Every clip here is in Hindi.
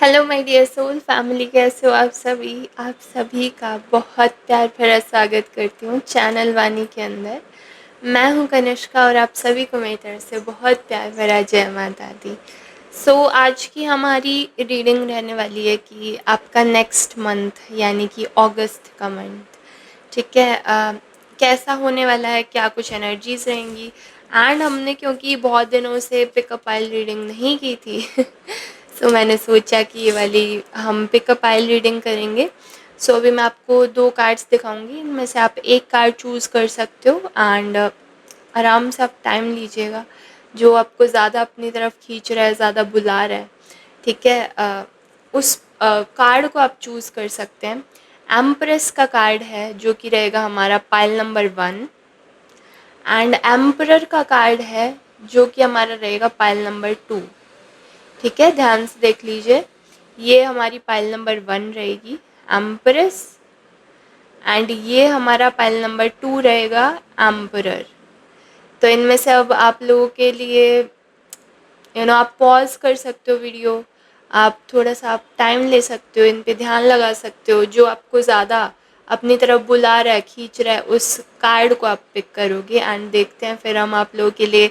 Hello my dear soul family, कैसे हो आप सभी का बहुत प्यार भरा स्वागत करती हूँ चैनल वानी के अंदर। मैं हूँ कनिष्का और आप सभी को मेरी तरफ से बहुत प्यार भरा जय माता दी। आज की हमारी रीडिंग रहने वाली है कि आपका नेक्स्ट मंथ यानी कि अगस्त का मंथ, ठीक है, कैसा होने वाला है, क्या कुछ एनर्जीज रहेंगी। एंड हमने क्योंकि बहुत दिनों से पिकअप आइल रीडिंग नहीं की थी मैंने सोचा कि ये वाली हम पिकअप आइल रीडिंग करेंगे। अभी मैं आपको 2 कार्ड्स दिखाऊंगी, इनमें से आप एक कार्ड चूज़ कर सकते हो एंड आराम से आप टाइम लीजिएगा। जो आपको ज़्यादा अपनी तरफ खींच रहा है, ज़्यादा बुला रहा है, ठीक है, उस कार्ड को आप चूज़ कर सकते हैं। एम्प्रेस का कार्ड है जो कि रहेगा हमारा पाइल नंबर 1 एंड एम्परर का कार्ड है जो कि हमारा रहेगा पाइल नंबर 2। ठीक है, ध्यान से देख लीजिए, ये हमारी पाइल नंबर 1 रहेगी एम्प्रेस एंड ये हमारा पाइल नंबर 2 रहेगा एम्परर। तो इनमें से अब आप लोगों के लिए आप पॉज कर सकते हो वीडियो, आप थोड़ा सा आप टाइम ले सकते हो, इन पे ध्यान लगा सकते हो। जो आपको ज़्यादा अपनी तरफ बुला रहा है, खींच रहा है, उस कार्ड को आप पिक करोगे एंड देखते हैं फिर हम आप लोगों के लिए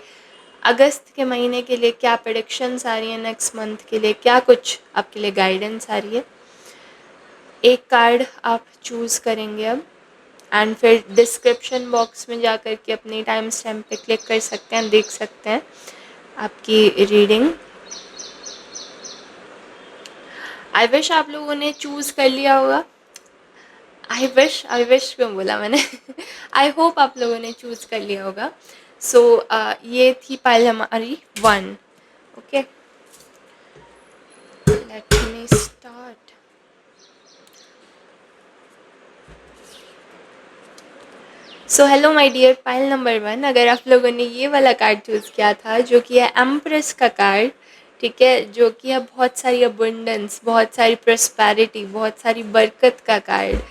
अगस्त के महीने के लिए क्या प्रेडिक्शंस आ रही है, नेक्स्ट मंथ के लिए क्या कुछ आपके लिए गाइडेंस आ रही है। एक कार्ड आप चूज़ करेंगे अब एंड फिर डिस्क्रिप्शन बॉक्स में जा कर के अपनी टाइम स्टैम्प पे क्लिक कर सकते हैं, देख सकते हैं आपकी रीडिंग। आई विश आप लोगों ने चूज़ कर लिया होगा। आई विश क्यों बोला मैंने आई होप आप लोगों ने चूज़ कर लिया होगा। ये थी पाइल हमारी 1। Okay, let me start. Hello my dear pile number 1, अगर आप लोगों ने ये वाला कार्ड चूज़ किया था जो कि है एम्प्रेस का कार्ड, ठीक है, जो कि है बहुत सारी अबंडेंस, बहुत सारी प्रॉस्पेरिटी, बहुत सारी बरकत का कार्ड,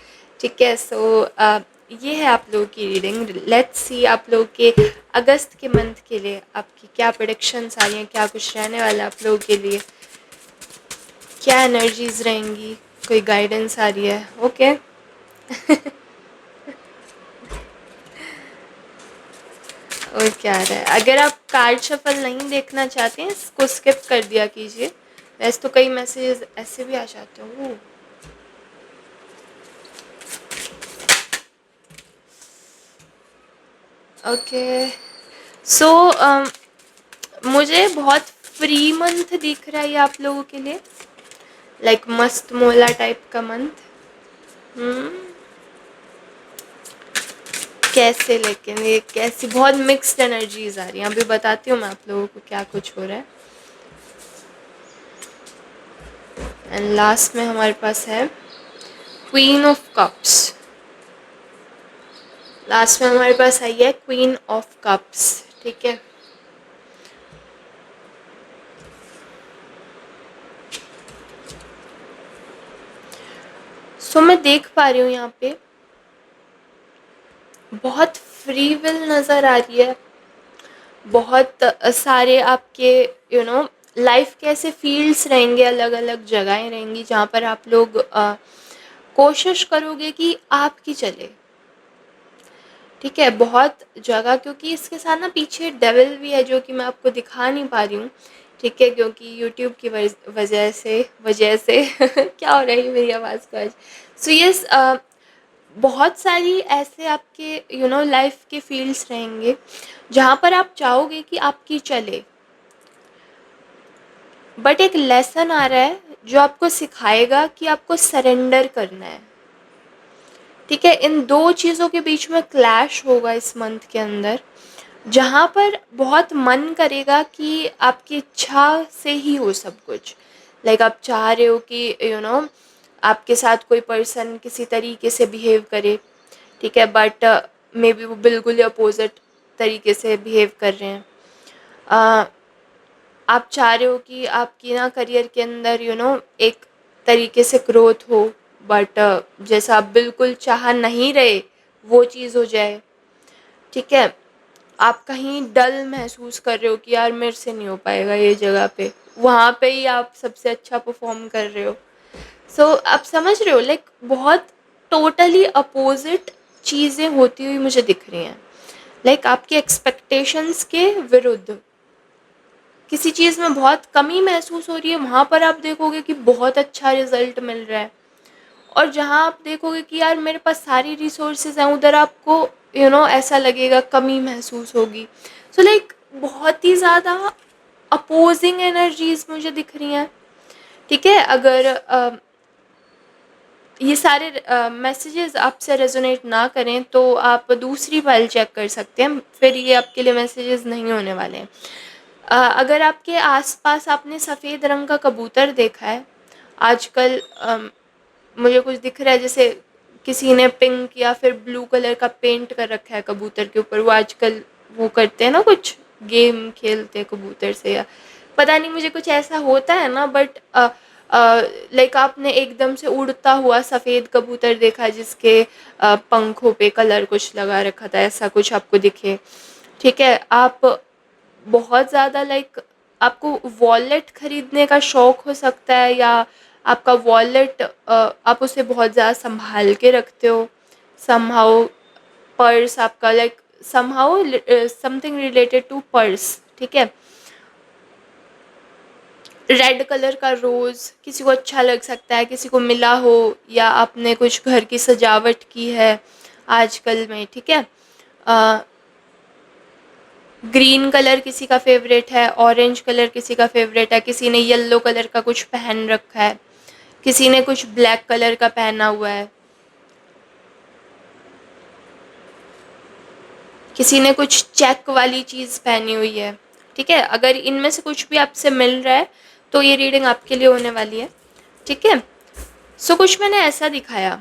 ठीक है। ये है आप लोगों की रीडिंग। लेट्स सी आप लोगों के अगस्त के मंथ के लिए आपकी क्या प्रेडिक्शंस आ रही हैं, क्या कुछ रहने वाला है आप लोगों के लिए, क्या एनर्जीज रहेंगी, कोई गाइडेंस आ रही है। ओके और क्या रहा है, अगर आप कार्ड शफल नहीं देखना चाहते हैं इसको स्किप कर दिया कीजिए। वैसे तो कई मैसेजेस ऐसे भी आ जाते हैं। ओके, सो मुझे बहुत फ्री मंथ दिख रहा है ये आप लोगों के लिए, लाइक मस्त मोला टाइप का मंथ। कैसे, लेकिन ये कैसी बहुत मिक्स्ड एनर्जीज आ रही हैं, अभी बताती हूँ मैं आप लोगों को क्या कुछ हो रहा है। एंड लास्ट में हमारे पास है क्वीन ऑफ कप्स। लास्ट में हमारे पास आई है क्वीन ऑफ कप्स, ठीक है। मैं देख पा रही हूँ यहाँ पे बहुत फ्री विल नज़र आ रही है, बहुत सारे आपके लाइफ के ऐसे फील्ड्स रहेंगे, अलग अलग जगहें रहेंगी जहाँ पर आप लोग कोशिश करोगे कि आपकी चले, ठीक है, बहुत जगह। क्योंकि इसके साथ ना पीछे डेविल भी है जो कि मैं आपको दिखा नहीं पा रही हूँ, ठीक है, क्योंकि यूट्यूब की वजह से क्या हो रहा है मेरी आवाज़ को आज। यस, बहुत सारी ऐसे आपके लाइफ के फील्ड्स रहेंगे जहाँ पर आप चाहोगे कि आपकी चले, बट एक लेसन आ रहा है जो आपको सिखाएगा कि आपको सरेंडर करना है, ठीक है। इन दो चीज़ों के बीच में क्लैश होगा इस मंथ के अंदर, जहाँ पर बहुत मन करेगा कि आपकी इच्छा से ही हो सब कुछ। लाइक आप चाह रहे हो कि आपके साथ कोई पर्सन किसी तरीके से बिहेव करे, ठीक है, बट मे बी वो बिल्कुल अपोजिट तरीके से बिहेव कर रहे हैं। आप चाह रहे हो कि आपकी ना करियर के अंदर एक तरीके से ग्रोथ हो, बट जैसा आप बिल्कुल चाह नहीं रहे वो चीज़ हो जाए, ठीक है। आप कहीं डल महसूस कर रहे हो कि यार मेरे से नहीं हो पाएगा ये जगह पे, वहाँ पे ही आप सबसे अच्छा परफॉर्म कर रहे हो। सो आप समझ रहे हो, लाइक बहुत टोटली अपोजिट चीज़ें होती हुई मुझे दिख रही हैं, लाइक आपकी एक्सपेक्टेशंस के विरुद्ध। किसी चीज़ में बहुत कमी महसूस हो रही है, वहाँ पर आप देखोगे कि बहुत अच्छा रिजल्ट मिल रहा है। और जहाँ आप देखोगे कि यार मेरे पास सारी रिसोर्सेज हैं, उधर आपको ऐसा लगेगा कमी महसूस होगी। सो लाइक बहुत ही ज़्यादा अपोजिंग एनर्जीज मुझे दिख रही हैं। ठीक है, अगर ये सारे मैसेजेस आपसे रेजोनेट ना करें तो आप दूसरी फाइल चेक कर सकते हैं, फिर ये आपके लिए मैसेजेस नहीं होने वाले हैं। अगर आपके आसपास आपने सफ़ेद रंग का कबूतर देखा है आजकल, मुझे कुछ दिख रहा है जैसे किसी ने पिंक या फिर ब्लू कलर का पेंट कर रखा है कबूतर के ऊपर। वो आजकल वो करते हैं ना, कुछ गेम खेलते हैं कबूतर से, या पता नहीं मुझे कुछ ऐसा होता है ना, बट लाइक आपने एकदम से उड़ता हुआ सफ़ेद कबूतर देखा जिसके पंखों पे कलर कुछ लगा रखा था, ऐसा कुछ आपको दिखे। ठीक है, आप बहुत ज़्यादा लाइक आपको वॉलेट खरीदने का शौक हो सकता है, या आपका वॉलेट आप उसे बहुत ज़्यादा संभाल के रखते हो। समहाउ पर्स आपका, like somehow something related to purse. ठीक है, रेड कलर का रोज़ किसी को अच्छा लग सकता है, किसी को मिला हो, या आपने कुछ घर की सजावट की है आजकल में। ठीक है, ग्रीन कलर किसी का फेवरेट है, ऑरेंज कलर किसी का फेवरेट है, किसी ने येलो कलर का कुछ पहन रखा है, किसी ने कुछ ब्लैक कलर का पहना हुआ है, किसी ने कुछ चेक वाली चीज़ पहनी हुई है। ठीक है, अगर इनमें से कुछ भी आपसे मिल रहा है तो ये रीडिंग आपके लिए होने वाली है। ठीक है, सो कुछ मैंने ऐसा दिखाया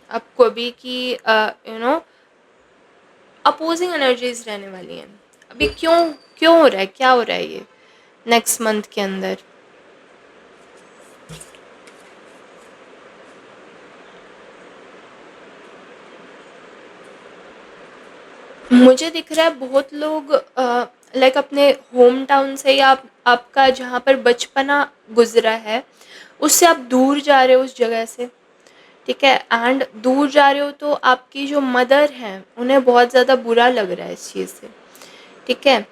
आपको अभी कि अपोजिंग एनर्जीज रहने वाली हैं। अभी क्यों क्यों हो रहा है, क्या हो रहा है ये नेक्स्ट मंथ के अंदर। मुझे दिख रहा है बहुत लोग लाइक अपने होम टाउन से, या आपका जहाँ पर बचपना गुजरा है उससे आप दूर जा रहे हो उस जगह से। ठीक है, एंड दूर जा रहे हो तो आपकी जो मदर हैं उन्हें बहुत ज़्यादा बुरा लग रहा है इस चीज़ से। ठीक है,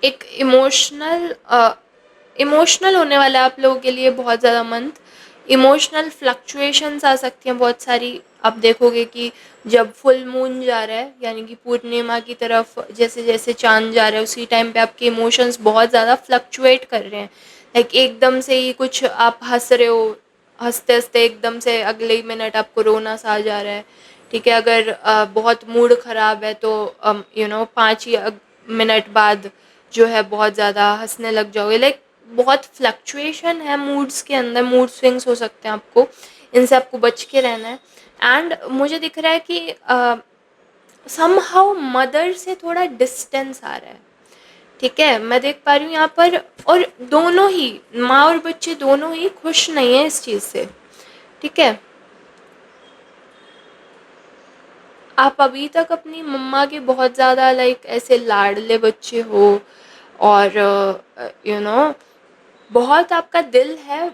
एक इमोशनल होने वाला है आप लोगों के लिए बहुत ज़्यादा मंथ। इमोशनल फ्लक्चुएशंस आ सकती हैं बहुत सारी। आप देखोगे कि जब फुल मून जा रहा है, यानी कि पूर्णिमा की तरफ जैसे जैसे चांद जा रहा है, उसी टाइम पे आपके इमोशंस बहुत ज़्यादा फ्लक्चुएट कर रहे हैं। लाइक एकदम से ही कुछ आप हंस रहे हो, हंसते हंसते एकदम से अगले ही मिनट आपको रोना सा आ जा रहा है। ठीक है, अगर बहुत मूड ख़राब है तो 5 ही मिनट बाद जो है बहुत ज़्यादा हंसने लग जाओगे। लाइक बहुत फ्लक्चुएशन है मूड्स के अंदर, मूड स्विंग्स हो सकते हैं आपको, इनसे आपको बच के रहना है। एंड मुझे दिख रहा है कि समहाउ मदर से थोड़ा डिस्टेंस आ रहा है। ठीक है, मैं देख पा रही हूँ यहाँ पर, और दोनों ही माँ और बच्चे दोनों ही खुश नहीं है इस चीज़ से। ठीक है, आप अभी तक अपनी मम्मा के बहुत ज़्यादा लाइक ऐसे लाडले बच्चे हो, और बहुत आपका दिल है,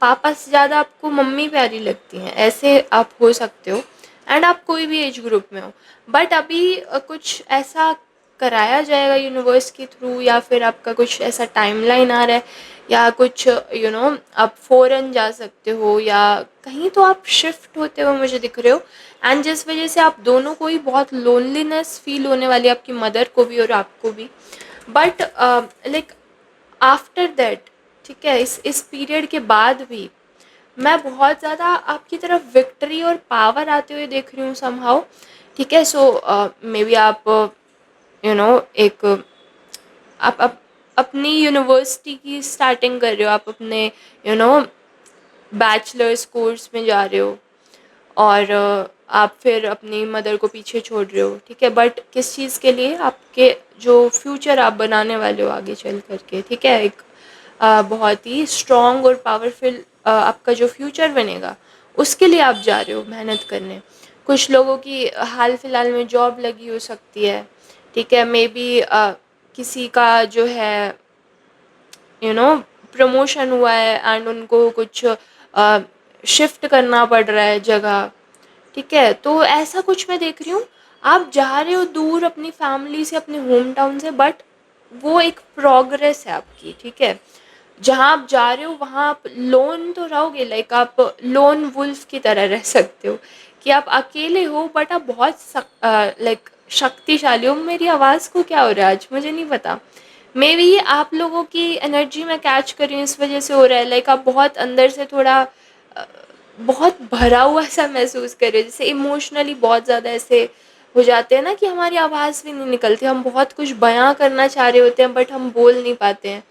पापा से ज़्यादा आपको मम्मी प्यारी लगती हैं, ऐसे आप हो सकते हो। एंड आप कोई भी एज ग्रुप में हो, बट अभी कुछ ऐसा कराया जाएगा यूनिवर्स के थ्रू, या फिर आपका कुछ ऐसा टाइमलाइन आ रहा है, या कुछ आप फॉरेन जा सकते हो, या कहीं तो आप शिफ्ट होते हुए मुझे दिख रहे हो। एंड जिस वजह से आप दोनों को ही बहुत लोनलीनेस फील होने वाली है, आपकी मदर को भी और आपको भी। बट लाइक आफ्टर दैट, ठीक है, इस पीरियड के बाद भी मैं बहुत ज़्यादा आपकी तरफ विक्ट्री और पावर आते हुए देख रही हूँ समहाउ। ठीक है, सो मे बी आप एक आप अपनी यूनिवर्सिटी की स्टार्टिंग कर रहे हो, आप अपने यू नो बैचलर्स कोर्स में जा रहे हो, और आप फिर अपनी मदर को पीछे छोड़ रहे हो। ठीक है, बट किस चीज़ के लिए, आपके जो फ्यूचर आप बनाने वाले हो आगे चल करके। ठीक है, एक बहुत ही स्ट्रॉन्ग और पावरफुल आपका जो फ्यूचर बनेगा उसके लिए आप जा रहे हो मेहनत करने। कुछ लोगों की हाल फिलहाल में जॉब लगी हो सकती है। ठीक है, मे बी किसी का जो है प्रमोशन हुआ है एंड उनको कुछ शिफ्ट करना पड़ रहा है जगह, ठीक है? तो ऐसा कुछ मैं देख रही हूँ, आप जा रहे हो दूर अपनी फैमिली से, अपने होम टाउन से, बट वो एक प्रोग्रेस है आपकी, ठीक है? जहाँ आप जा रहे हो वहाँ आप लोन तो रहोगे, लाइक आप लोन वुल्फ की तरह रह सकते हो कि आप अकेले हो बट आप बहुत लाइक शक्तिशाली हो। मेरी आवाज़ को क्या हो रहा है आज मुझे नहीं पता, मे बी आप लोगों की एनर्जी मैं कैच कर रही हूँ इस वजह से हो रहा है, लाइक आप बहुत अंदर से थोड़ा अ, बहुत भरा हुआ सा महसूस कर रहे हो, जैसे इमोशनली बहुत ज़्यादा ऐसे हो जाते हैं ना कि हमारी आवाज़ भी नहीं निकलती, हम बहुत कुछ बयां करना चाह रहे होते हैं बट हम बोल नहीं पाते हैं,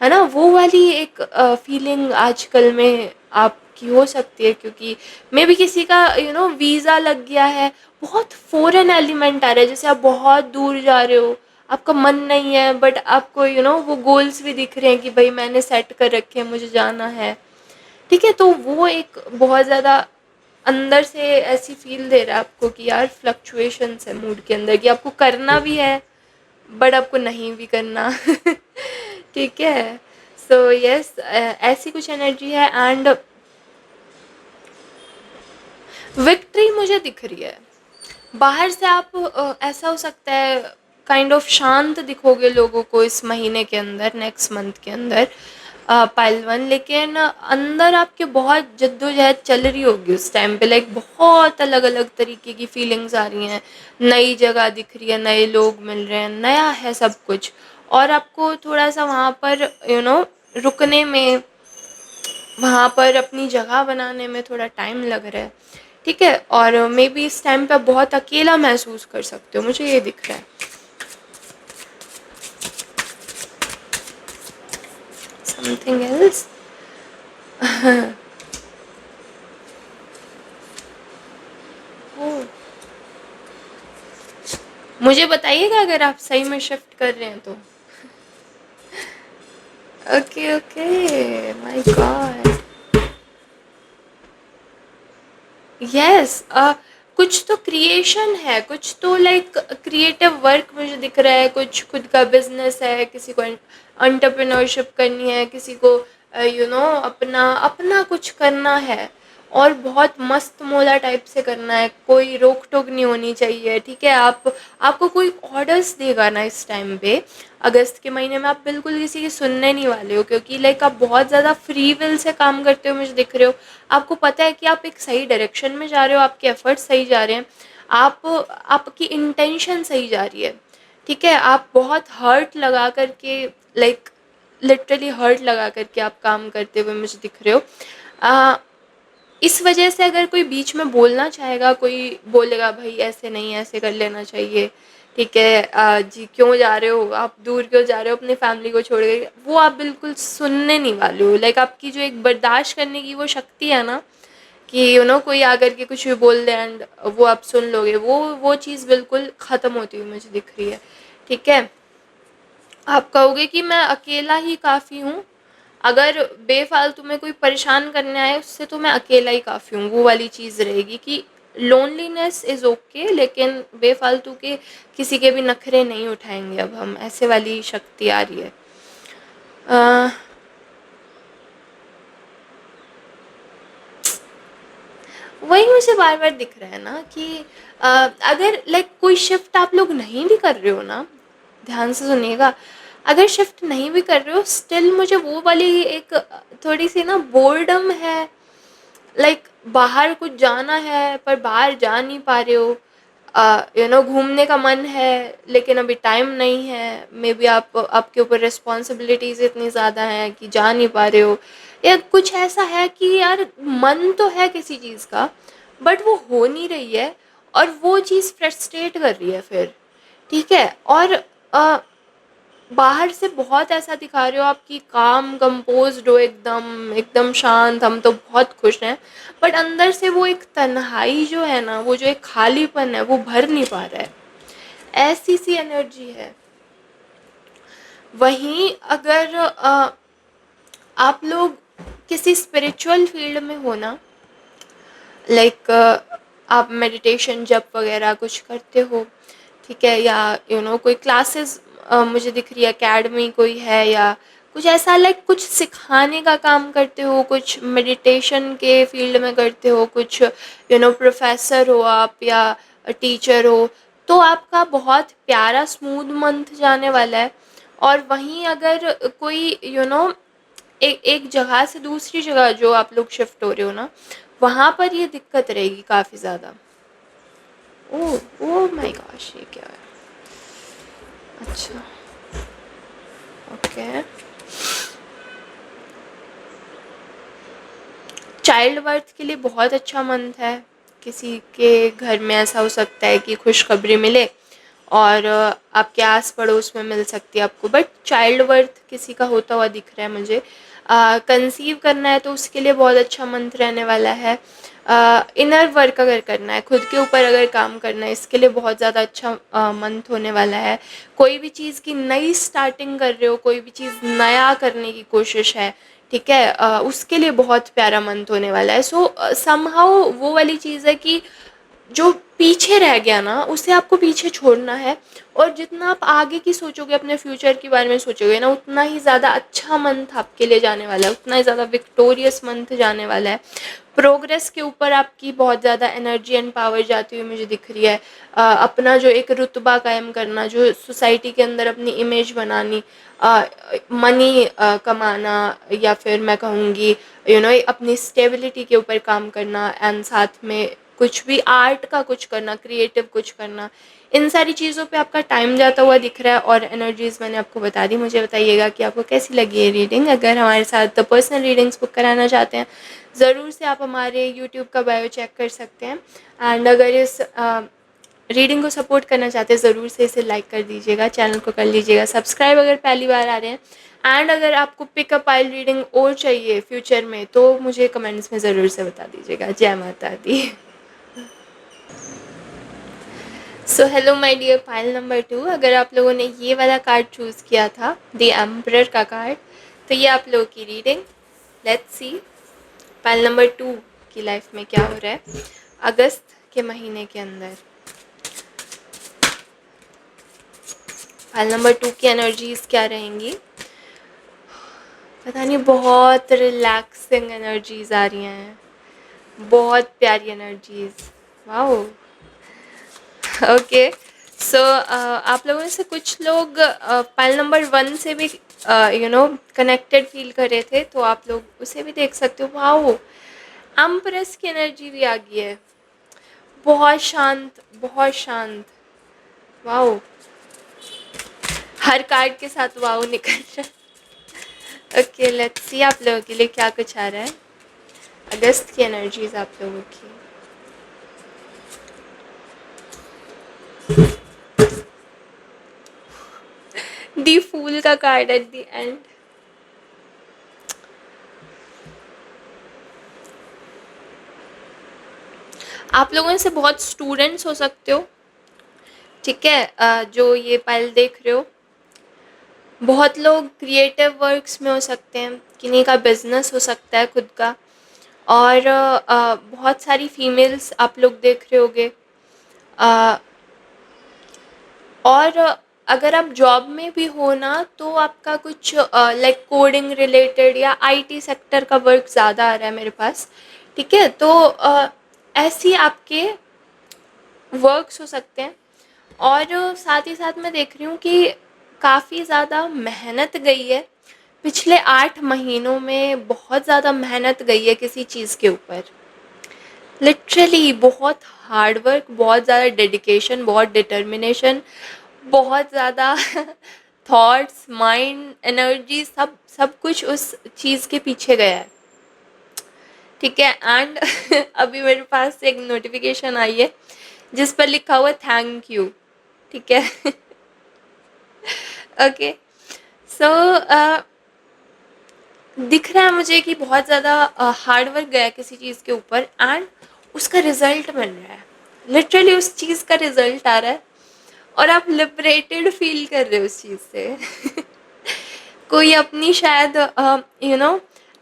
है ना? वो वाली एक फीलिंग आजकल में आपकी हो सकती है, क्योंकि मे बी किसी का वीज़ा लग गया है, बहुत फ़ॉरेन एलिमेंट आ रहा है, जैसे आप बहुत दूर जा रहे हो, आपका मन नहीं है बट आपको वो गोल्स भी दिख रहे हैं कि भाई मैंने सेट कर रखे हैं, मुझे जाना है, ठीक है? तो वो एक बहुत ज़्यादा अंदर से ऐसी फ़ील दे रहा है आपको कि यार फ्लक्चुएशंस है मूड के अंदर, कि आपको करना भी है बट आपको नहीं भी करना। ठीक है? सो यस, ऐसी कुछ एनर्जी है एंड विक्ट्री मुझे दिख रही है। बाहर से आप ऐसा हो सकता है काइंड ऑफ शांत दिखोगे लोगों को इस महीने के अंदर, नेक्स्ट मंथ के अंदर, पाइल वन, लेकिन अंदर आपके बहुत जद्दोजहद चल रही होगी उस टाइम पे, लाइक बहुत अलग अलग तरीके की फीलिंग्स आ रही हैं, नई जगह दिख रही है, नए लोग मिल रहे हैं, नया है सब कुछ, और आपको थोड़ा सा वहाँ पर रुकने में, वहाँ पर अपनी जगह बनाने में थोड़ा टाइम लग रहा है, ठीक है? और मे बी इस टाइम पे बहुत अकेला महसूस कर सकते हो, मुझे ये दिख रहा है। Something else. मुझे बताइएगा अगर आप सही में शिफ्ट कर रहे हैं तो। Okay okay, my God. Yes, कुछ तो क्रिएशन है, कुछ तो लाइक क्रिएटिव वर्क मुझे दिख रहा है, कुछ खुद का बिजनेस है, किसी को एंटरप्रेन्योरशिप करनी है, किसी को अपना अपना कुछ करना है, और बहुत मस्त मोला टाइप से करना है, कोई रोक टोक नहीं होनी चाहिए, ठीक है? आपको कोई ऑर्डर्स देगा ना इस टाइम पे, अगस्त के महीने में आप बिल्कुल किसी की सुनने नहीं वाले हो, क्योंकि लाइक आप बहुत ज़्यादा फ्री विल से काम करते हो, मुझे दिख रहे हो। आपको पता है कि आप एक सही डायरेक्शन में जा रहे हो, आपके एफर्ट्स सही जा रहे हैं, आप आपकी इंटेंशन सही जा रही है, ठीक है? आप बहुत हर्ट लगा करके, लाइक लिटरली हर्ट लगा करके आप काम करते हुए मुझे दिख रहे हो। अ, इस वजह से अगर कोई बीच में बोलना चाहेगा, कोई बोलेगा भाई ऐसे नहीं, ऐसे कर लेना चाहिए, ठीक है? जी क्यों जा रहे हो आप, दूर क्यों जा रहे हो अपनी फैमिली को छोड़ के, वो आप बिल्कुल सुनने नहीं वाले हो। लाइक आपकी जो एक बर्दाश्त करने की वो शक्ति है ना, कि कोई आकर के कुछ भी बोल दे एंड वो आप सुन लोगे, वो चीज़ बिल्कुल ख़त्म होती हुई मुझे दिख रही है, ठीक है? आप कहोगे कि मैं अकेला ही काफ़ी हूँ, अगर बेफ़ालतू में कोई परेशान करने आए उससे तो मैं अकेला ही काफ़ी हूँ, वो वाली चीज़ रहेगी कि लोनलीनेस इज़ ओके, लेकिन बेफ़ालतू के किसी के भी नखरे नहीं उठाएंगे अब हम, ऐसे वाली शक्ति आ रही है। अ, वही मुझे बार बार दिख रहा है ना कि अगर लाइक कोई शिफ्ट आप लोग नहीं भी कर रहे हो ना, ध्यान से सुनिएगा, अगर शिफ्ट नहीं भी कर रहे हो स्टिल मुझे वो वाली एक थोड़ी सी ना बोर्डम है, लाइक बाहर कुछ जाना है पर बाहर जा नहीं पा रहे हो, घूमने का मन है लेकिन अभी टाइम नहीं है, मे बी आपके ऊपर रिस्पॉन्सिबिलिटीज़ इतनी ज़्यादा हैं कि जा नहीं पा रहे हो, या कुछ ऐसा है कि यार मन तो है किसी चीज़ का बट वो हो नहीं रही है, और वो चीज़ फ्रस्ट्रेट कर रही है फिर, ठीक है? और अ, बाहर से बहुत ऐसा दिखा रहे हो आप कि काम कंपोज्ड हो, एकदम एकदम शांत, हम तो बहुत खुश हैं, बट अंदर से वो एक तन्हाई जो है ना, वो जो एक खालीपन है वो भर नहीं पा रहा है, ऐसी सी एनर्जी है। वहीं अगर आप लोग किसी स्पिरिचुअल फील्ड में हो ना, लाइक आप मेडिटेशन जप वगैरह कुछ करते हो, ठीक है? या कोई क्लासेस मुझे दिख रही है, एकेडमी कोई है, या कुछ ऐसा लाइक कुछ सिखाने का काम करते हो, कुछ मेडिटेशन के फील्ड में करते हो, कुछ प्रोफेसर हो आप या टीचर हो, तो आपका बहुत प्यारा स्मूथ मंथ जाने वाला है। और वहीं अगर कोई एक एक जगह से दूसरी जगह जो आप लोग शिफ्ट हो रहे हो ना, वहाँ पर ये दिक्कत रहेगी काफ़ी ज़्यादा। ओह ओह माय गॉश, ये क्या है? अच्छा, ओके। चाइल्ड बर्थ के लिए बहुत अच्छा मंथ है। किसी के घर में ऐसा हो सकता है कि खुशखबरी मिले और आपके आस पड़ोस में मिल सकती है आपको, बट चाइल्ड बर्थ किसी का होता हुआ दिख रहा है मुझे। कंसीव करना है तो उसके लिए बहुत अच्छा मंथ रहने वाला है। इनर वर्क अगर करना है, खुद के ऊपर अगर काम करना है, इसके लिए बहुत ज़्यादा अच्छा मंथ होने वाला है। कोई भी चीज़ की नई स्टार्टिंग कर रहे हो, कोई भी चीज़ नया करने की कोशिश है, ठीक है, उसके लिए बहुत प्यारा मंथ होने वाला है। सो समहाउ वो वाली चीज़ है कि जो पीछे रह गया ना, उसे आपको पीछे छोड़ना है। और जितना आप आगे की सोचोगे, अपने फ्यूचर के बारे में सोचोगे ना, उतना ही ज़्यादा अच्छा मंथ आपके लिए जाने वाला है, उतना ही ज़्यादा विक्टोरियस मंथ जाने वाला है। प्रोग्रेस के ऊपर आपकी बहुत ज़्यादा एनर्जी एंड पावर जाती हुई मुझे दिख रही है। अपना जो एक रुतबा कायम करना, जो सोसाइटी के अंदर अपनी इमेज बनानी, मनी कमाना, या फिर मैं कहूँगी अपनी स्टेबिलिटी के ऊपर काम करना, एंड साथ में कुछ भी आर्ट का कुछ करना, क्रिएटिव कुछ करना, इन सारी चीज़ों पे आपका टाइम जाता हुआ दिख रहा है। और एनर्जीज़ मैंने आपको बता दी। मुझे बताइएगा कि आपको कैसी लगी ये रीडिंग। अगर हमारे साथ पर्सनल रीडिंग्स बुक कराना चाहते हैं, ज़रूर से आप हमारे यूट्यूब का बायो चेक कर सकते हैं। एंड अगर इस रीडिंग को सपोर्ट करना चाहते हैं, ज़रूर से इसे लाइक कर दीजिएगा, चैनल को कर लीजिएगा सब्सक्राइब अगर पहली बार आ रहे हैं। एंड अगर आपको पिकअप आइल रीडिंग और चाहिए फ्यूचर में, तो मुझे कमेंट्स में ज़रूर से बता दीजिएगा। जय माता दी। So hello my dear pile number 2। अगर आप लोगों ने ये वाला कार्ड चूज़ किया था, द एम्परर का कार्ड, तो ये आप लोगों की reading. Let's see pile number 2 की लाइफ में क्या हो रहा है अगस्त के महीने के अंदर। पाइल नंबर 2 की एनर्जीज क्या रहेंगी? पता नहीं, बहुत रिलैक्सिंग एनर्जीज आ रही हैं, बहुत प्यारी एनर्जीज। Wow, okay. सो आप लोगों में से कुछ लोग पाइल नंबर 1 से भी कनेक्टेड फील कर रहे थे, तो आप लोग उसे भी देख सकते हो। वाओ, एम्प्रेस की एनर्जी भी आ गई है, बहुत शांत, बहुत शांत। वाओ, हर कार्ड के साथ वाओ निकल रहा है। ओके, लेट्स सी आप लोगों के लिए क्या कुछ आ रहा है अगस्त की एनर्जीज आप लोगों की। दी फूल का कार्ड एट द एंड। आप लोगों में से बहुत स्टूडेंट्स हो सकते हो, ठीक है, जो ये पाइल देख रहे हो। बहुत लोग क्रिएटिव वर्क्स में हो सकते हैं, किन्हीं का बिजनेस हो सकता है खुद का। और बहुत सारी फीमेल्स आप लोग देख रहे होगे। अ, और अगर आप जॉब में भी हो ना, तो आपका कुछ लाइक कोडिंग रिलेटेड या आईटी सेक्टर का वर्क ज़्यादा आ रहा है मेरे पास, ठीक है। तो ऐसी आपके वर्क्स हो सकते हैं। और साथ ही साथ मैं देख रही हूँ कि काफ़ी ज़्यादा मेहनत गई है पिछले 8 महीनों में, बहुत ज़्यादा मेहनत गई है किसी चीज़ के ऊपर। लिटरली बहुत हार्ड वर्क, बहुत ज़्यादा डेडिकेशन, बहुत डिटर्मिनेशन, बहुत ज़्यादा थॉट्स, माइंड, एनर्जी, सब सब कुछ उस चीज़ के पीछे गया है, ठीक है। एंड अभी मेरे पास एक नोटिफिकेशन आई है जिस पर लिखा हुआ थैंक यू, ठीक है। ओके। सो दिख रहा है मुझे कि बहुत ज़्यादा हार्ड वर्क गया किसी चीज़ के ऊपर, एंड उसका रिजल्ट मिल रहा है। लिटरली उस चीज़ का रिजल्ट आ रहा है और आप लिबरेटेड फील कर रहे हो उस चीज़ से। कोई अपनी शायद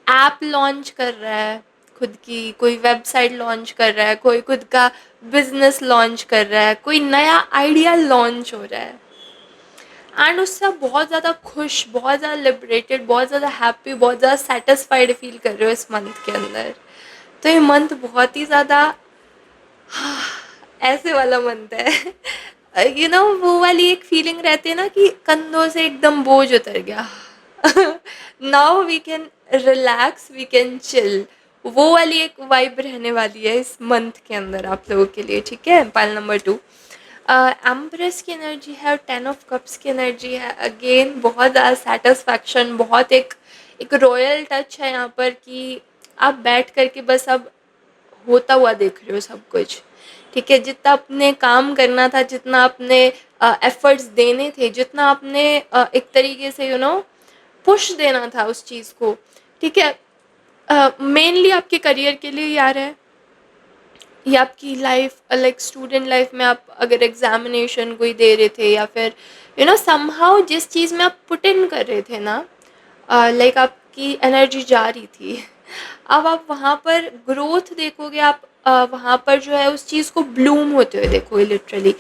ऐप लॉन्च कर रहा है खुद की, कोई वेबसाइट लॉन्च कर रहा है, कोई खुद का बिजनेस लॉन्च कर रहा है, कोई नया आइडिया लॉन्च हो रहा है। एंड उससे आप बहुत ज़्यादा खुश, बहुत ज़्यादा लिबरेटेड, बहुत ज़्यादा हैप्पी, बहुत ज़्यादा सेटिस्फाइड फील कर रहे हो इस मंथ के अंदर। तो ये मंथ बहुत ही ज़्यादा ऐसे वाला मंथ है। वो वाली एक फीलिंग रहती है ना कि कंधों से एकदम बोझ उतर गया। Now we can relax, we can chill. वो वाली एक वाइब रहने वाली है इस मंथ के अंदर आप लोगों के लिए, ठीक है। पाइल नंबर 2 एम्प्रेस की एनर्जी है और 10 ऑफ कप्स की एनर्जी है। अगेन बहुत ज़्यादा सेटिस्फैक्शन, बहुत एक एक रॉयल टच है यहाँ पर कि आप बैठ करके बस अब होता हुआ देख रहे हो सब कुछ, ठीक है। जितना अपने काम करना था, जितना अपने एफर्ट्स देने थे, जितना आपने एक तरीके से पुश देना था उस चीज़ को, ठीक है। मेनली आपके करियर के लिए यार है, या आपकी लाइफ लाइक स्टूडेंट लाइफ में आप अगर एग्जामिनेशन कोई दे रहे थे, या फिर समहाउ जिस चीज़ में आप पुट इन कर रहे थे ना, लाइक आपकी एनर्जी जा रही थी। अब आप वहाँ पर ग्रोथ देखोगे, आप वहाँ पर जो है उस चीज़ को ब्लूम होते हुए देखोगे लिटरली,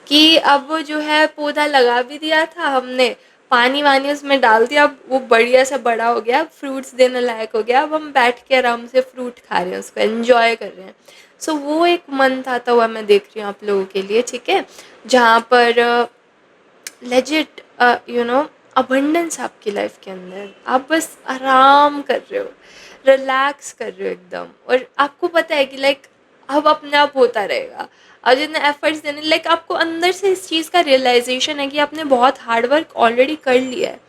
कि अब जो है पौधा लगा भी दिया था हमने, पानी वानी उसमें डाल दिया, अब वो बढ़िया से बड़ा हो गया, फ्रूट्स देने लायक हो गया, अब हम बैठ के आराम से फ्रूट खा रहे हैं, उसको एंजॉय कर रहे हैं। सो वो एक मंथ आता हुआ मैं देख रही हूँ आप लोगों के लिए, ठीक है। जहाँ पर लेजिट अबंडेंस आपकी लाइफ के अंदर, आप बस आराम कर रहे हो, रिलैक्स कर रहे हो एकदम, और आपको पता है कि लाइक अब अपने आप होता रहेगा। और जितने एफर्ट्स देने, लाइक आपको अंदर से इस चीज़ का रियलाइजेशन है कि आपने बहुत हार्ड वर्क ऑलरेडी कर लिया है,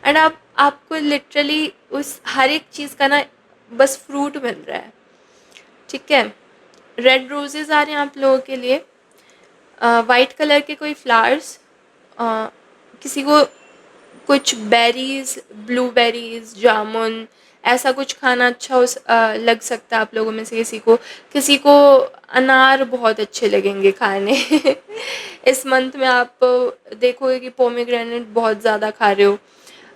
एंड आपको लिटरली उस हर एक चीज़ का ना बस फ्रूट मिल रहा है, ठीक है। रेड रोजेज़ आ रहे हैं आप लोगों के लिए, वाइट कलर के कोई फ्लावर्स, किसी को कुछ बेरीज, ब्लूबेरीज, जामुन, ऐसा कुछ खाना अच्छा लग सकता है आप लोगों में से किसी को अनार बहुत अच्छे लगेंगे खाने। इस मंथ में आप देखोगे कि पोमेग्रेनेट बहुत ज़्यादा खा रहे हो।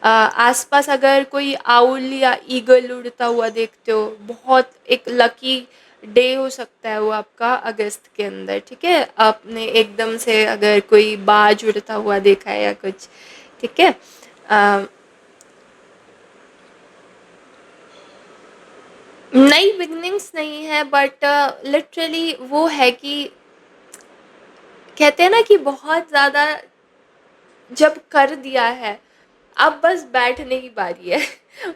आसपास अगर कोई आउल या ईगल उड़ता हुआ देखते हो, बहुत एक लकी डे हो सकता है वो आपका अगस्त के अंदर, ठीक है। आपने एकदम से अगर कोई बाज उड़ता हुआ देखा है या कुछ, ठीक है। नई बिगनिंग्स नहीं है, बट लिटरली वो है कि कहते हैं ना कि बहुत ज़्यादा जब कर दिया है, अब बस बैठने की बारी है।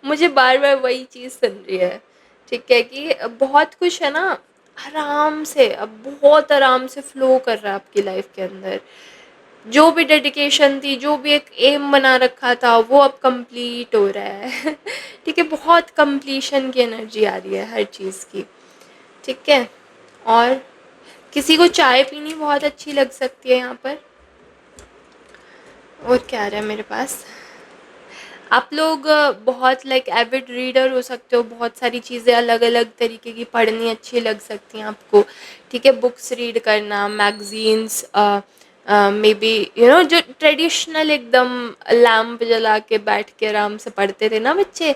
मुझे बार बार वही चीज़ सुन रही है, ठीक है, कि बहुत कुछ है ना, आराम से, अब बहुत आराम से फ्लो कर रहा है आपकी लाइफ के अंदर। जो भी डेडिकेशन थी, जो भी एक एम बना रखा था, वो अब कंप्लीट हो रहा है। ठीक है, बहुत कंप्लीशन की एनर्जी आ रही है हर चीज़ की, ठीक है। और किसी को चाय पीनी बहुत अच्छी लग सकती है यहाँ पर। और क्या आ रहा है मेरे पास, आप लोग बहुत लाइक एविड रीडर हो सकते हो, बहुत सारी चीज़ें अलग अलग तरीके की पढ़नी अच्छी लग सकती हैं आपको, ठीक है। बुक्स रीड करना, मैगजीन्स, मे बी जो ट्रेडिशनल एकदम लैम्प जला के बैठ के आराम से पढ़ते थे ना बच्चे,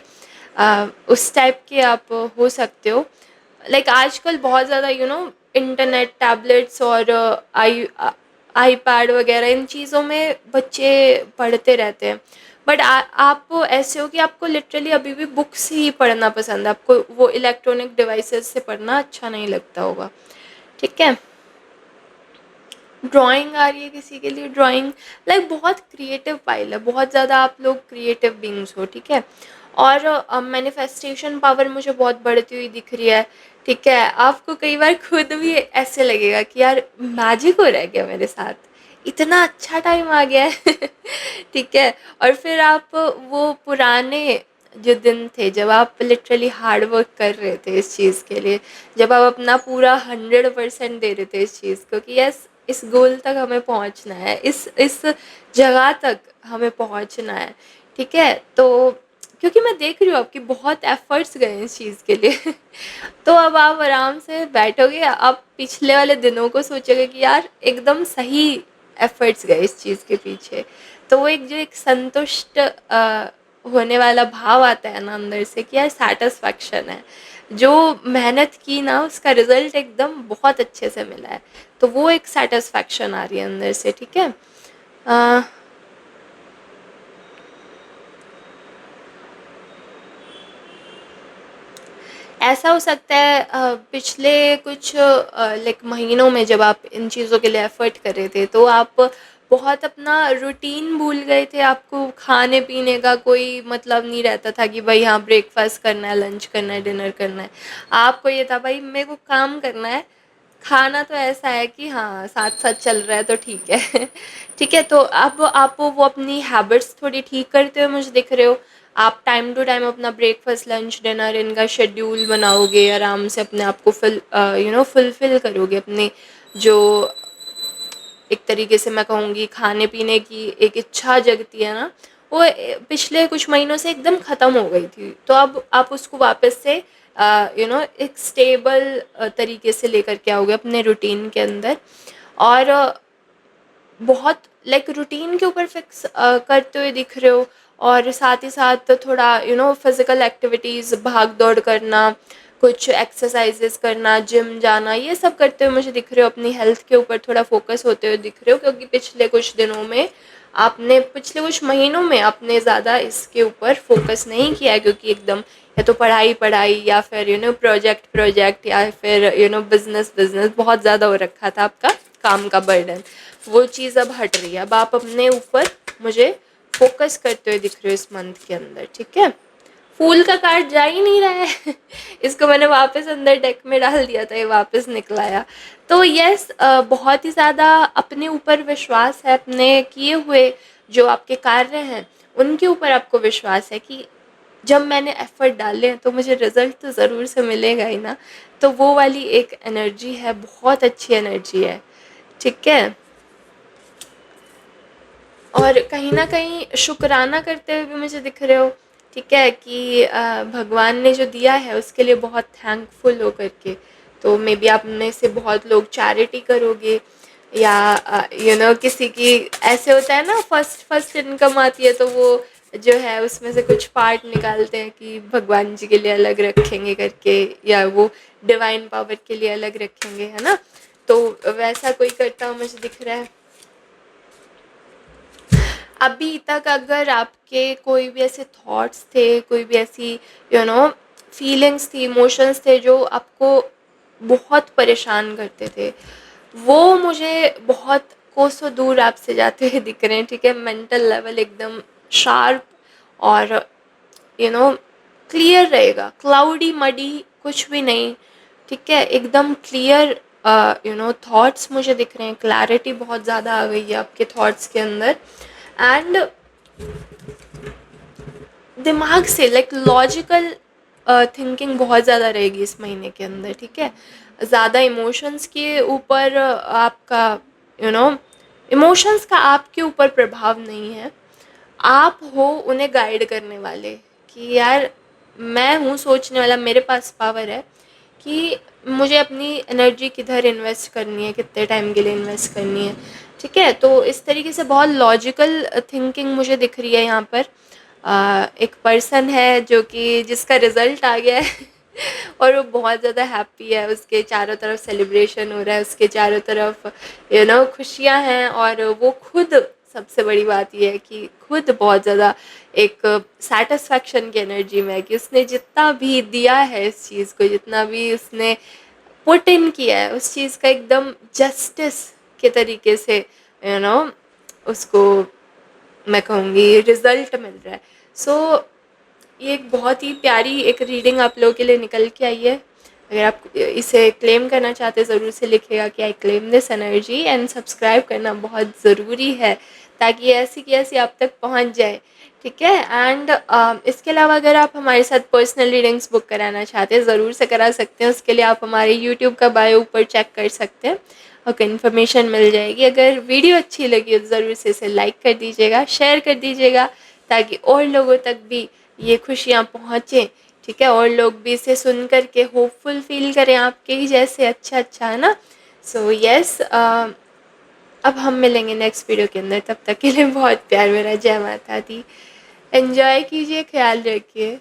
उस टाइप के आप हो सकते हो। लाइक आजकल बहुत ज़्यादा इंटरनेट, टैबलेट्स और आईपैड वगैरह इन चीज़ों में बच्चे पढ़ते रहते हैं, बट आप ऐसे हो कि आपको लिटरली अभी भी बुक्स ही पढ़ना पसंद है, आपको वो इलेक्ट्रॉनिक डिवाइसेस से पढ़ना अच्छा नहीं लगता होगा, ठीक है। ड्राइंग आ रही है किसी के लिए, ड्राइंग लाइक बहुत क्रिएटिव पाइल है, बहुत ज़्यादा आप लोग क्रिएटिव बींग्स हो, ठीक है। और मैनिफेस्टेशन पावर मुझे बहुत बढ़ती हुई दिख रही है, ठीक है। आपको कई बार खुद भी ऐसे लगेगा कि यार मैजिक हो रहा है क्या मेरे साथ, इतना अच्छा टाइम आ गया है। ठीक है। और फिर आप वो पुराने जो दिन थे जब आप लिटरली हार्ड वर्क कर रहे थे इस चीज़ के लिए, जब आप अपना पूरा 100% दे रहे थे इस चीज़ को कि यस इस गोल तक हमें पहुंचना है, इस जगह तक हमें पहुंचना है, ठीक है। तो क्योंकि मैं देख रही हूँ आपकी बहुत एफर्ट्स गए इस चीज़ के लिए। तो अब आप आराम से बैठोगे, आप पिछले वाले दिनों को सोचोगे कि यार एकदम सही एफर्ट्स गए इस चीज़ के पीछे, तो वो एक जो एक संतुष्ट होने वाला भाव आता है ना अंदर से कि यार सेटिस्फैक्शन है, जो मेहनत की ना उसका रिजल्ट एकदम बहुत अच्छे से मिला है, तो वो एक सेटिस्फैक्शन आ रही है अंदर से, ठीक है। ऐसा हो सकता है पिछले कुछ लाइक महीनों में जब आप इन चीज़ों के लिए एफ़र्ट कर रहे थे, तो आप बहुत अपना रूटीन भूल गए थे, आपको खाने-पीने का कोई मतलब नहीं रहता था कि भई हाँ, ब्रेकफ़ास्ट करना है, लंच करना है, डिनर करना है। आपको ये था भई मेरे को काम करना है, खाना तो ऐसा है कि हाँ, साथ-साथ चल रहा है तो ठीक है। ठीक है, तो अब आप वो अपनी हैबिट्स थोड़ी ठीक करते हुए मुझे दिख रहे हो। आप टाइम टू टाइम अपना ब्रेकफ़ास्ट, लंच, डिनर इनका शेड्यूल बनाओगे, आराम से अपने आप को फुलफ़िल करोगे अपने जो एक तरीके से मैं कहूँगी खाने-पीने की एक इच्छा जगती है ना, वो पिछले कुछ महीनों से एकदम ख़त्म हो गई थी। तो अब आप उसको वापस से एक स्टेबल तरीके से लेकर के आओगे अपने रूटीन के अंदर और बहुत लाइक रूटीन के ऊपर फिक्स करते हुए दिख रहे हो और साथ ही साथ थोड़ा फिज़िकल एक्टिविटीज़ भाग-दौड़ करना, कुछ एक्सरसाइज़ेज़ करना, जिम जाना, ये सब करते हुए मुझे दिख रहे हो, अपनी हेल्थ के ऊपर थोड़ा फ़ोकस होते हुए दिख रहे हो क्योंकि पिछले कुछ महीनों में आपने ज़्यादा इसके ऊपर फ़ोकस नहीं किया है क्योंकि एकदम या तो पढ़ाई-पढ़ाई या फिर प्रोजेक्ट या फिर बिज़नेस बहुत ज़्यादा हो रखा था आपका काम का बर्डन। वो चीज़ अब हट रही है। अब आप अपने ऊपर मुझे फ़ोकस करते हुए दिख रहे हो इस मंथ के अंदर, ठीक है? फूल का कार्ड जा ही नहीं रहा है। इसको मैंने वापस अंदर डेक में डाल दिया था, ये वापस निकल आया। तो यस बहुत ही ज़्यादा अपने ऊपर विश्वास है, अपने किए हुए जो आपके कार्य हैं, उनके ऊपर आपको विश्वास है कि जब मैंने एफ़र्ट डाले हैं, तो मुझे रिज़ल्ट तो ज़रूर से मिलेगा ही ना। तो वो वाली एक एनर्जी है, बहुत अच्छी एनर्जी है, ठीक है? और कहीं न कहीं शुकराना करते हुए भी मुझे दिख रहे हो, ठीक है? कि भगवान ने जो दिया है उसके लिए बहुत थैंकफुल हो करके। तो मेबी आप में से बहुत लोग चैरिटी करोगे या किसी की ऐसे होता है ना फर्स्ट फर्स्ट इनकम आती है तो वो जो है उसमें से कुछ पार्ट निकालते हैं कि भगवान जी के लिए अलग रखेंगे करके या वो डिवाइन पावर के लिए अलग रखेंगे, है ना? तो वैसा कोई करता हुआ मुझे दिख रहा है। अभी तक अगर आपके कोई भी ऐसे थॉट्स थे, कोई भी ऐसी यू नो फीलिंग्स थी, इमोशंस थे जो आपको बहुत परेशान करते थे, वो मुझे बहुत कोसों दूर आपसे जाते हुए दिख रहे हैं, ठीक है? मेंटल लेवल एकदम शार्प और यू नो क्लियर रहेगा, क्लाउडी, मडी कुछ भी नहीं, ठीक है? एकदम क्लियर थॉट्स मुझे दिख रहे हैं, क्लैरिटी बहुत ज़्यादा आ गई है आपके थॉट्स के अंदर एंड दिमाग से लाइक लॉजिकल थिंकिंग बहुत ज़्यादा रहेगी इस महीने के अंदर, ठीक है? ज़्यादा इमोशंस के ऊपर आपका यू नो इमोशंस का आपके ऊपर प्रभाव नहीं है। आप हो उन्हें गाइड करने वाले कि यार मैं हूँ सोचने वाला, मेरे पास पावर है कि मुझे अपनी एनर्जी किधर इन्वेस्ट करनी है, कितने टाइम के लिए इन्वेस्ट करनी है, ठीक है? तो इस तरीके से बहुत लॉजिकल थिंकिंग मुझे दिख रही है यहाँ पर। एक पर्सन है जो कि जिसका रिज़ल्ट आ गया है और वो बहुत ज़्यादा हैप्पी है, उसके चारों तरफ सेलिब्रेशन हो रहा है, उसके चारों तरफ खुशियाँ हैं और वो खुद सबसे बड़ी बात ये है कि खुद बहुत ज़्यादा एक सैटिस्फैक्शन की एनर्जी में है कि उसने जितना भी दिया है इस चीज़ को, जितना भी उसने पुट इन किया है, उस चीज़ का एकदम जस्टिस के तरीके से यू नो उसको मैं कहूँगी रिज़ल्ट मिल रहा है। सो ये एक बहुत ही प्यारी एक रीडिंग आप लोगों के लिए निकल के आई है। अगर आप इसे क्लेम करना चाहते हैं ज़रूर से लिखिएगा कि I claim this energy and subscribe करना बहुत ज़रूरी है ताकि ये ऐसी की ऐसी आप तक पहुँच जाए, ठीक है? एंड इसके अलावा अगर आप हमारे साथ पर्सनल रीडिंग्स बुक कराना चाहते हैं ज़रूर से करा सकते हैं। उसके लिए आप हमारे यूट्यूब का बायो ऊपर चेक कर सकते हैं और इन्फॉर्मेशन मिल जाएगी। अगर वीडियो अच्छी लगी हो ज़रूर से इसे लाइक कर दीजिएगा, शेयर कर दीजिएगा ताकि और लोगों तक भी ये खुशियाँ पहुँचें, ठीक है? और लोग भी इसे सुन कर के होपफुल फ़ील करें आपके ही जैसे, अच्छा, है ना? सो येस अब हम मिलेंगे नेक्स्ट वीडियो के अंदर, तब तक के लिए बहुत प्यार मेरा। जय माता दी। एन्जॉय कीजिए, ख़्याल रखिए।